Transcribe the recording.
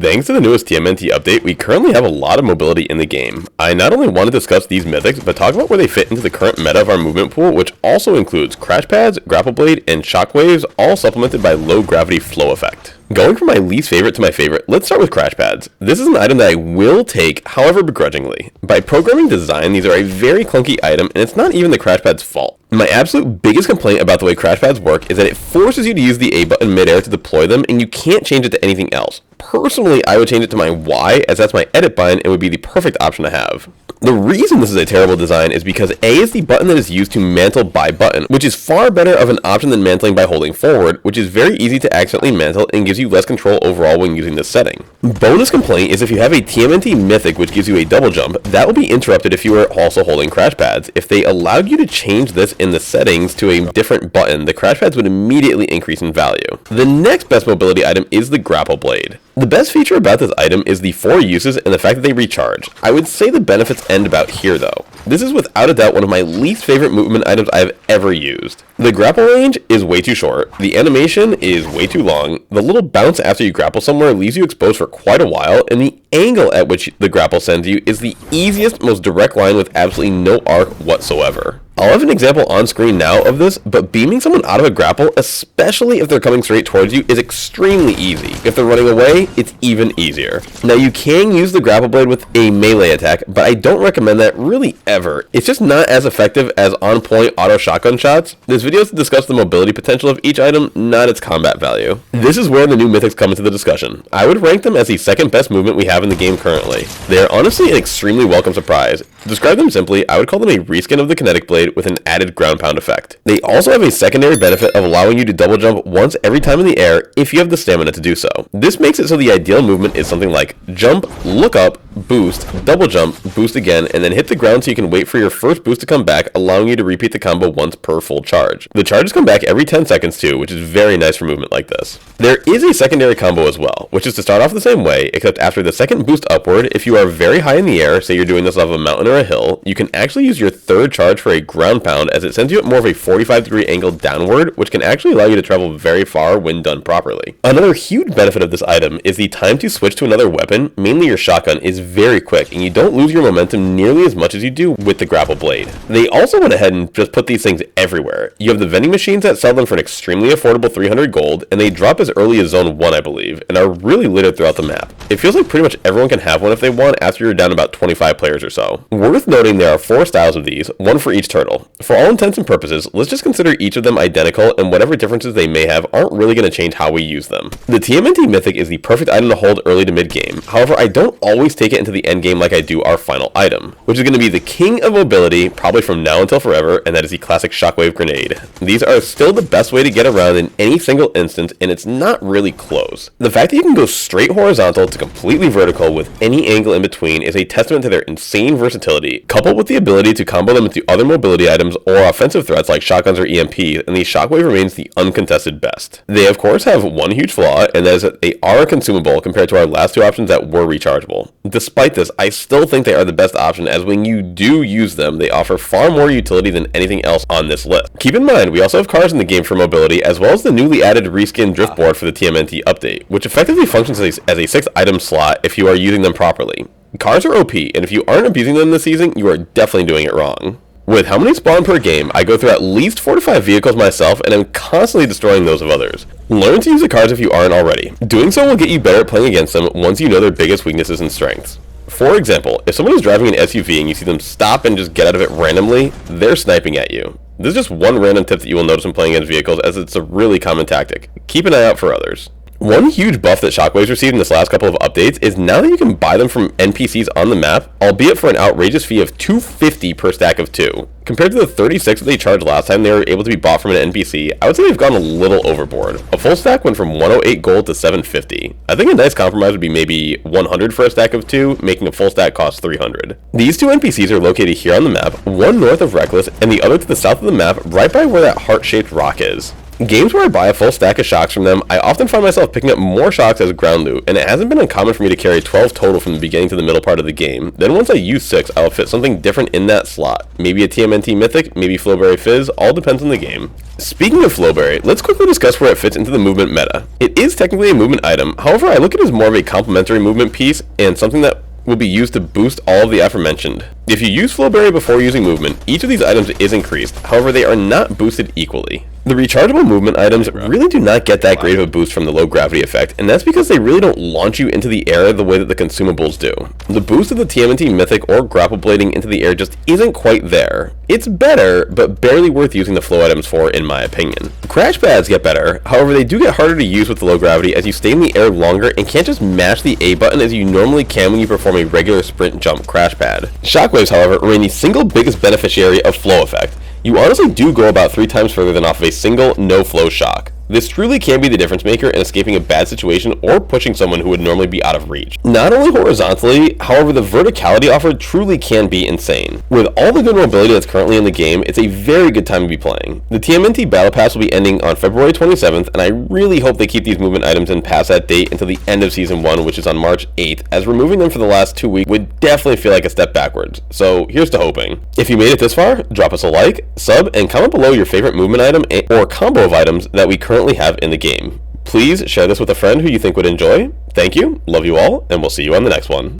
Thanks to the newest TMNT update, we currently have a lot of mobility in the game. I not only want to discuss these mythics, but talk about where they fit into the current meta of our movement pool, which also includes crash pads, grapple blade, and shockwaves, all supplemented by low gravity flow effect. Going from my least favorite to my favorite, let's start with crash pads. This is an item that I will take, however begrudgingly. By programming design, these are a very clunky item, and it's not even the crash pad's fault. My absolute biggest complaint about the way crash pads work is that it forces you to use the A button midair to deploy them, and you can't change it to anything else. Personally, I would change it to my Y, as that's my edit button and would be the perfect option to have. The reason this is a terrible design is because A is the button that is used to mantle by button, which is far better of an option than mantling by holding forward, which is very easy to accidentally mantle and gives you less control overall when using this setting. Bonus complaint is if you have a TMNT Mythic which gives you a double jump, that will be interrupted if you are also holding crash pads. If they allowed you to change this in the settings to a different button, the crash pads would immediately increase in value. The next best mobility item is the grapple blade. The best feature about this item is the 4 uses and the fact that they recharge. I would say the benefits end about here though. This is without a doubt one of my least favorite movement items I've ever used. The grapple range is way too short, the animation is way too long, the little bounce after you grapple somewhere leaves you exposed for quite a while, and the angle at which the grapple sends you is the easiest, most direct line with absolutely no arc whatsoever. I'll have an example on screen now of this, but beaming someone out of a grapple, especially if they're coming straight towards you, is extremely easy. If they're running away, it's even easier. Now you can use the grapple blade with a melee attack, but I don't recommend that really ever. It's just not as effective as on-point auto shotgun shots. This video is to discuss the mobility potential of each item, not its combat value. This is where the new mythics come into the discussion. I would rank them as the second best movement we have in the game currently. They are honestly an extremely welcome surprise. To describe them simply, I would call them a reskin of the kinetic blade with an added ground pound effect. They also have a secondary benefit of allowing you to double jump once every time in the air if you have the stamina to do so. This makes it so the ideal movement is something like jump, look up, boost, double jump, boost again, and then hit the ground so you can wait for your first boost to come back, allowing you to repeat the combo once per full charge. The charges come back every 10 seconds too, which is very nice for movement like this. There is a secondary combo as well, which is to start off the same way, except after the second boost upward, if you are very high in the air, say you're doing this off a mountain or a hill, you can actually use your third charge for a ground pound, as it sends you at more of a 45-degree angle downward, which can actually allow you to travel very far when done properly. Another huge benefit of this item is the time to switch to another weapon, mainly your shotgun, is very quick, and you don't lose your momentum nearly as much as you do with the grapple blade. They also went ahead and just put these things everywhere. You have the vending machines that sell them for an extremely affordable 300 gold, and they drop as early as zone 1, I believe, and are really littered throughout the map. It feels like pretty much everyone can have one if they want after you're down about 25 players or so. Worth noting there are 4 styles of these, one for each turtle. For all intents and purposes, let's just consider each of them identical, and whatever differences they may have aren't really going to change how we use them. The TMNT Mythic is the perfect item to hold early to mid game, however I don't always take it into the end game like I do our final item, which is going to be the king of mobility, probably from now until forever, and that is the classic shockwave grenade. These are still the best way to get around in any single instance, and it's not really close. The fact that you can go straight horizontal to completely vertical with any angle in between is a testament to their insane versatility, coupled with the ability to combo them into other mobility items or offensive threats like shotguns or EMPs, and the shockwave remains the uncontested best. They of course have one huge flaw, and that is that they are consumable compared to our last 2 options that were rechargeable. Despite this, I still think they are the best option, as when you do use them, they offer far more utility than anything else on this list. Keep in mind, we also have cars in the game for mobility, as well as the newly added reskin drift board for the TMNT update, which effectively functions as a 6th item slot if you are using them properly. Cars are OP, and if you aren't abusing them this season, you are definitely doing it wrong. With how many spawn per game, I go through at least 4 to 5 vehicles myself, and I'm constantly destroying those of others. Learn to use the cars if you aren't already. Doing so will get you better at playing against them once you know their biggest weaknesses and strengths. For example, if someone is driving an SUV and you see them stop and just get out of it randomly, they're sniping at you. This is just one random tip that you will notice when playing against vehicles, as it's a really common tactic. Keep an eye out for others. One huge buff that Shockwaves received in this last couple of updates is now that you can buy them from NPCs on the map, albeit for an outrageous fee of $250 per stack of 2. Compared to the 36 that they charged last time they were able to be bought from an NPC, I would say they've gone a little overboard. A full stack went from 108 gold to 750. I think a nice compromise would be maybe 100 for a stack of 2, making a full stack cost 300. These 2 NPCs are located here on the map, one north of Reckless and the other to the south of the map, right by where that heart-shaped rock is. Games where I buy a full stack of shocks from them, I often find myself picking up more shocks as ground loot, and it hasn't been uncommon for me to carry 12 total from the beginning to the middle part of the game. Then once I use 6, I'll fit something different in that slot. Maybe a TMNT Mythic, maybe Flowberry Fizz, all depends on the game. Speaking of Flowberry, let's quickly discuss where it fits into the movement meta. It is technically a movement item, however I look at it as more of a complementary movement piece and something that will be used to boost all of the aforementioned. If you use Flowberry before using movement, each of these items is increased, however they are not boosted equally. The rechargeable movement items really do not get that great of a boost from the low gravity effect, and that's because they really don't launch you into the air the way that the consumables do. The boost of the TMNT Mythic or grapple blading into the air just isn't quite there. It's better, but barely worth using the flow items for in my opinion. Crash pads get better, however they do get harder to use with the low gravity as you stay in the air longer and can't just mash the A button as you normally can when you perform a regular sprint jump crash pad. Shockwaves, however, remain the single biggest beneficiary of flow effect. You honestly do go about 3 times further than off of a single no-flow shock. This truly can be the difference maker in escaping a bad situation or pushing someone who would normally be out of reach. Not only horizontally, however the verticality offered truly can be insane. With all the good mobility that's currently in the game, it's a very good time to be playing. The TMNT Battle Pass will be ending on February 27th, and I really hope they keep these movement items in past that date until the end of Season 1, which is on March 8th, as removing them for the last 2 weeks would definitely feel like a step backwards. So here's to hoping. If you made it this far, drop us a like, sub, and comment below your favorite movement item or combo of items that we currently have in the game. Please share this with a friend who you think would enjoy. Thank you, love you all, and we'll see you on the next one.